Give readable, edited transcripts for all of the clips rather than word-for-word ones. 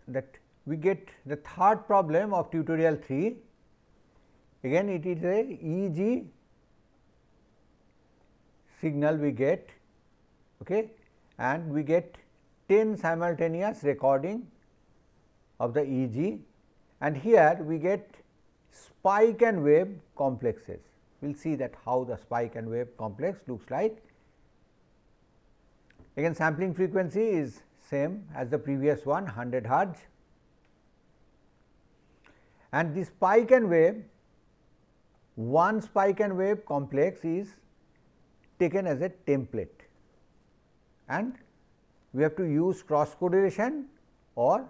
that we get the third problem of tutorial 3. Again it is a EEG signal we get, okay, and we get 10 simultaneous recording of the EEG, and here we get spike and wave complexes. We will see that how the spike and wave complex looks like. Again sampling frequency is same as the previous one, 100 hertz, and the spike and wave, one spike and wave complex is taken as a template, and we have to use cross correlation or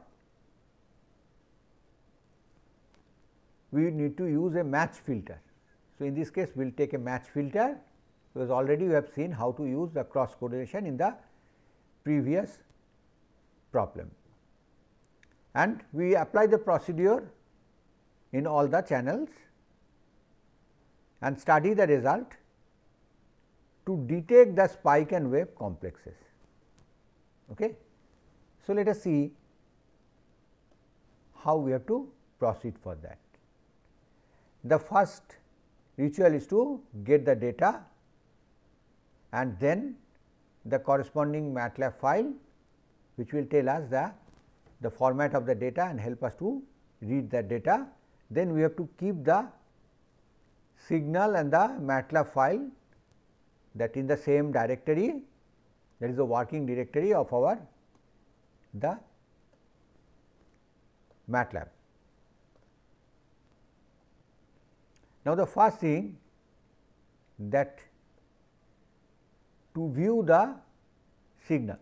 we need to use a match filter. So, in this case we will take a match filter, because already we have seen how to use the cross correlation in the previous problem, and we apply the procedure in all the channels and study the result to detect the spike and wave complexes. Okay. So, let us see how we have to proceed for that. The first ritual is to get the data and then the corresponding MATLAB file, which will tell us the format of the data and help us to read that data. Then we have to keep the signal and the MATLAB file that in the same directory, that is the working directory of our the MATLAB. Now, the first thing that to view the signal.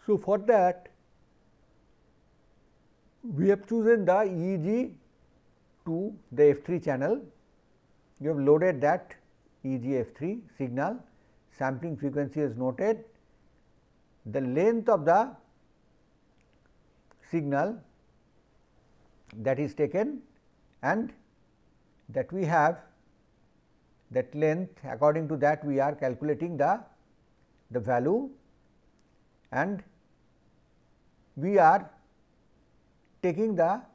So, for that we have chosen the EEG to the F3 channel. You have loaded that EEG F3 signal, sampling frequency is noted, the length of the signal that is taken, and that we have that length, according to that we are calculating the value, and we are taking that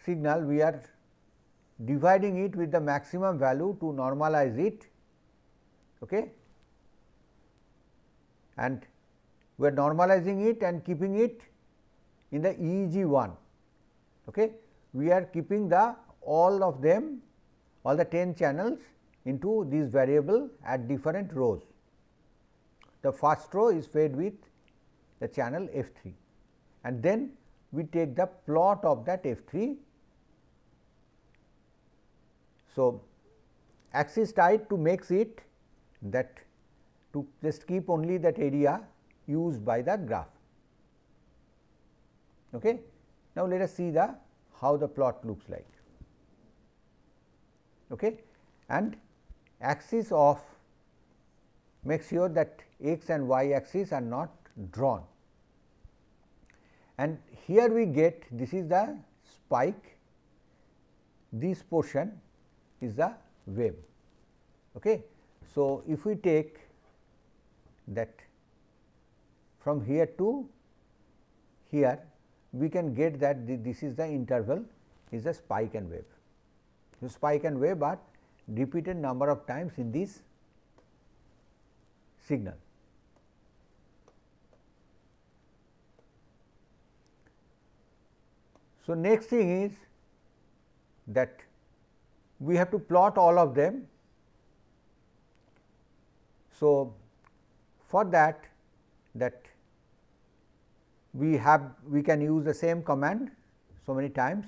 signal, we are dividing it with the maximum value to normalize it, okay, and we are normalizing it and keeping it in the EEG 1. Okay. We are keeping all of them, all the 10 channels into this variable at different rows. The first row is fed with the channel F3, and then we take the plot of that F3. So, axis type to makes it that to just keep only that area used by the graph. Okay. Now, let us see how the plot looks like. Okay. And axis of, make sure that x and y axis are not drawn, and here we get, this is the spike, this portion is the wave. Okay. So, if we take that from here to here, we can get that this is the interval, is the spike and wave. So, spike and wave are repeated number of times in this signal. So, next thing is that we have to plot all of them. So, for that we can use the same command so many times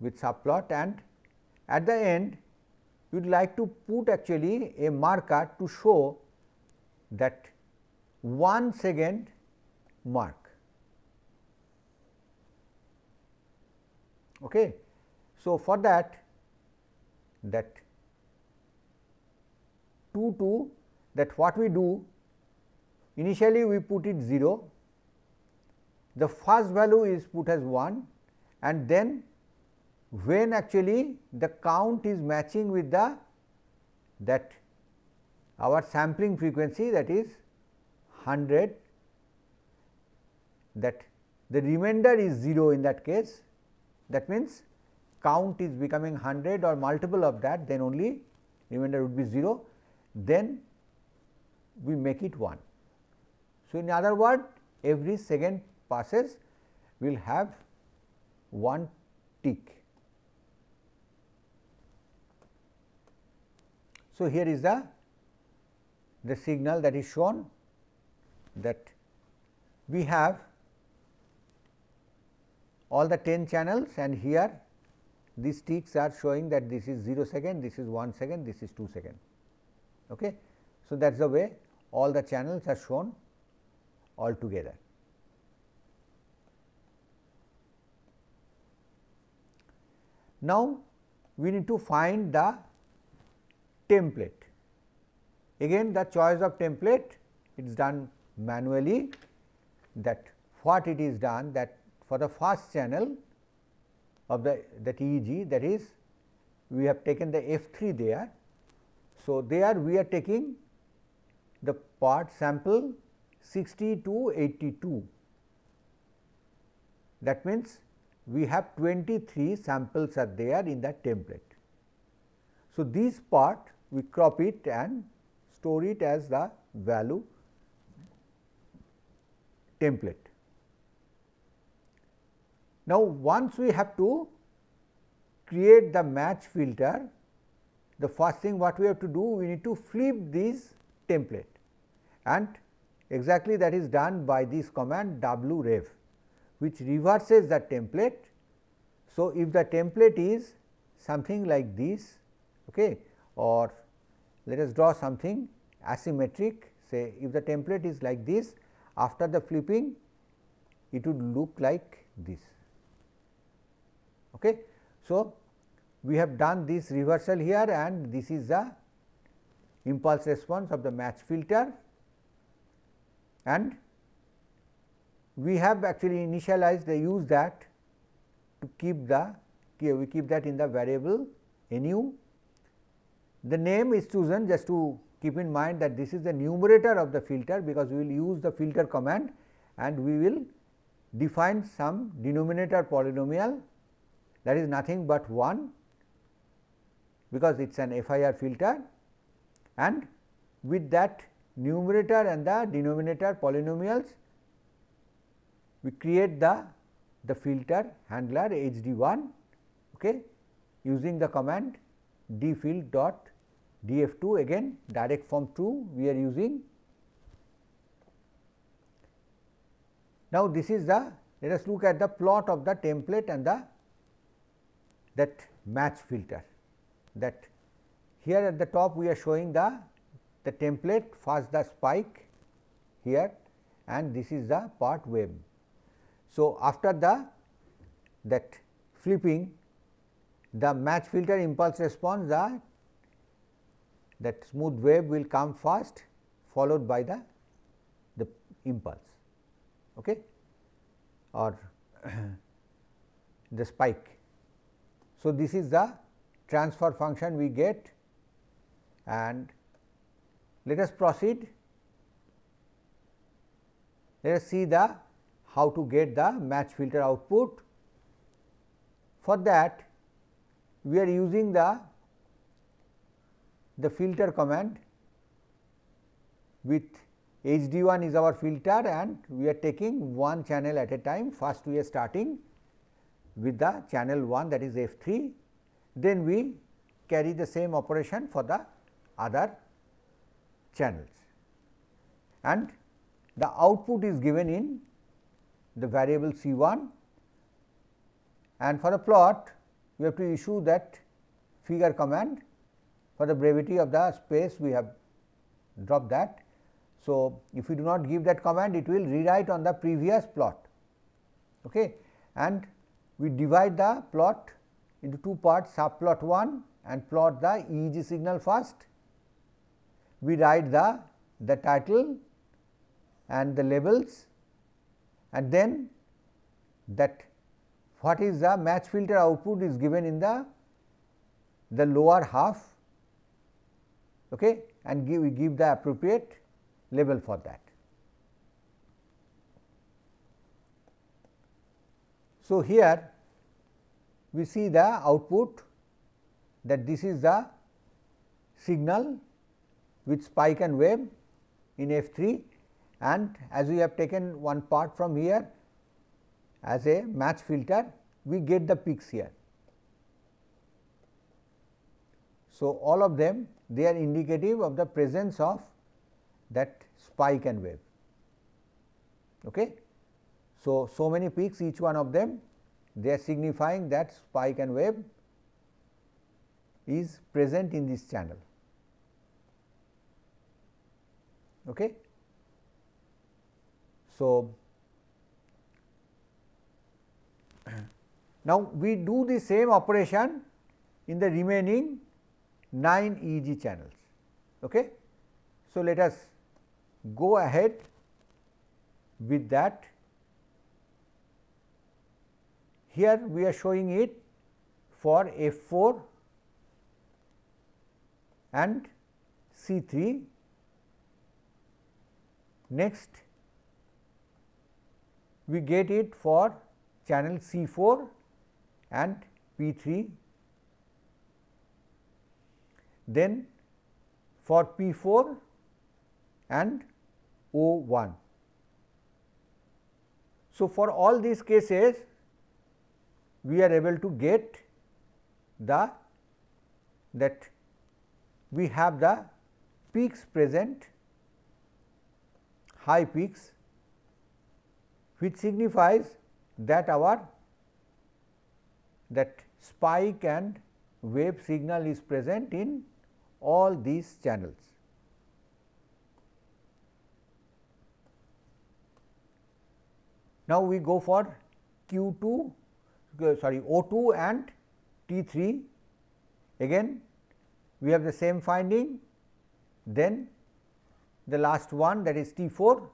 with subplot, and at the end we would like to put actually a marker to show that 1 second mark. Okay. So, for that 2 that what we do, initially we put it 0, the first value is put as 1, and then when actually the count is matching with that our sampling frequency, that is 100, that the remainder is 0 in that case. That means, count is becoming 100 or multiple of that, then only remainder would be 0, then we make it 1. So, in other words, every second passes we will have 1 tick. So, here is the signal that is shown, that we have all the 10 channels, and here these ticks are showing that this is 0 second, this is 1 second, this is 2 second. Okay. So, that is the way all the channels are shown all together. Now, we need to find the template. Again, the choice of template, it is done manually. That what it is done, that for the first channel of that EEG, that is, we have taken the F3 there. So, there we are taking the part sample 60 to 82. That means, we have 23 samples are there in that template. So, this part we crop it and store it as the value template. Now, once we have to create the match filter, the first thing what we have to do, we need to flip this template, and exactly that is done by this command wrev, which reverses the template. So, if the template is something like this, okay, or let us draw something asymmetric, say if the template is like this, after the flipping it would look like this. Okay. So, we have done this reversal here, and this is the impulse response of the match filter, and we have actually initialized the use that to keep the we keep that in the variable nu. The name is chosen just to keep in mind that this is the numerator of the filter, because we will use the filter command and we will define some denominator polynomial, that is nothing but 1, because it is an FIR filter, and with that numerator and the denominator polynomials we create the filter handler HD1, okay, using the command dfield dot df2, again direct form true we are using. Now, this is the, let us look at the plot of the template and that match filter. That here at the top we are showing the template, first the spike here, and this is the part wave. So, after that flipping, the match filter impulse response, that smooth wave will come first, followed by the impulse, okay, or the spike. So, this is the transfer function we get, and let us proceed. Let us see how to get the match filter output. For that, we are using the filter command with HD1 is our filter, and we are taking one channel at a time. First we are starting with the channel 1, that is F3, then we carry the same operation for the other channels, and the output is given in the variable C1, and for the plot we have to issue that figure command. For the brevity of the space we have dropped that. So, if we do not give that command, it will rewrite on the previous plot, okay. And we divide the plot into two parts, subplot 1 and plot the EEG signal first. We write the title and the labels, and then that what is the match filter output is given in the lower half, okay, and we give the appropriate label for that. So, here we see the output, that this is the signal with spike and wave in F3, and as we have taken one part from here as a match filter, we get the peaks here. So, all of them, they are indicative of the presence of that spike and wave. Okay. So, so many peaks, each one of them, they are signifying that spike and wave is present in this channel. Okay. So, now we do the same operation in the remaining 9 EEG channels. Okay. So, let us go ahead with that. Here we are showing it for F4 and C3. Next, we get it for channel C4 and P3. Then for P4 and O1. So, for all these cases, we are able to get the that we have the peaks present, high peaks, which signifies that our that spike and wave signal is present in all these channels. Now, we go for Q2 O2 and T3. Again we have the same finding. Then the last one, that is T4,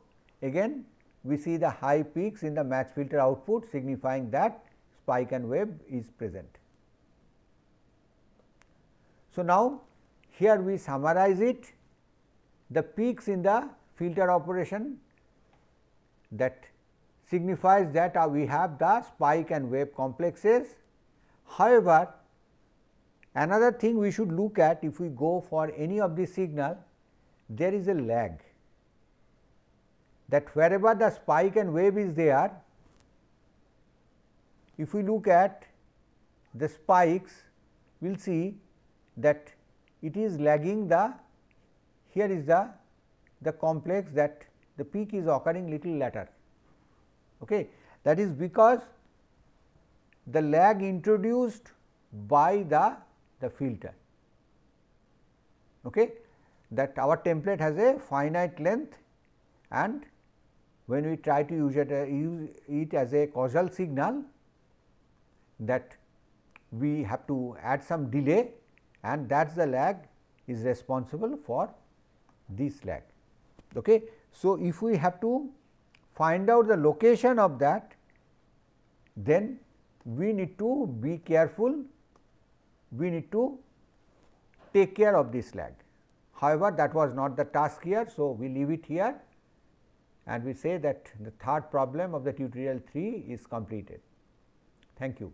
again we see the high peaks in the match filter output, signifying that spike and wave is present. So, now here we summarize it, the peaks in the filter operation, that signifies that we have the spike and wave complexes. However, another thing we should look at, if we go for any of the signal, there is a lag, that wherever the spike and wave is there, if we look at the spikes, we will see that it is lagging the, here is the complex, that the peak is occurring little later. Okay. That is because the lag introduced by the filter, okay, that our template has a finite length, and when we try to use it as a causal signal, that we have to add some delay, and that is the lag is responsible for this lag. Okay. So, if we have to find out the location of that, then we need to be careful, we need to take care of this lag. However, that was not the task here. So, we leave it here and we say that the third problem of the tutorial 3 is completed. Thank you.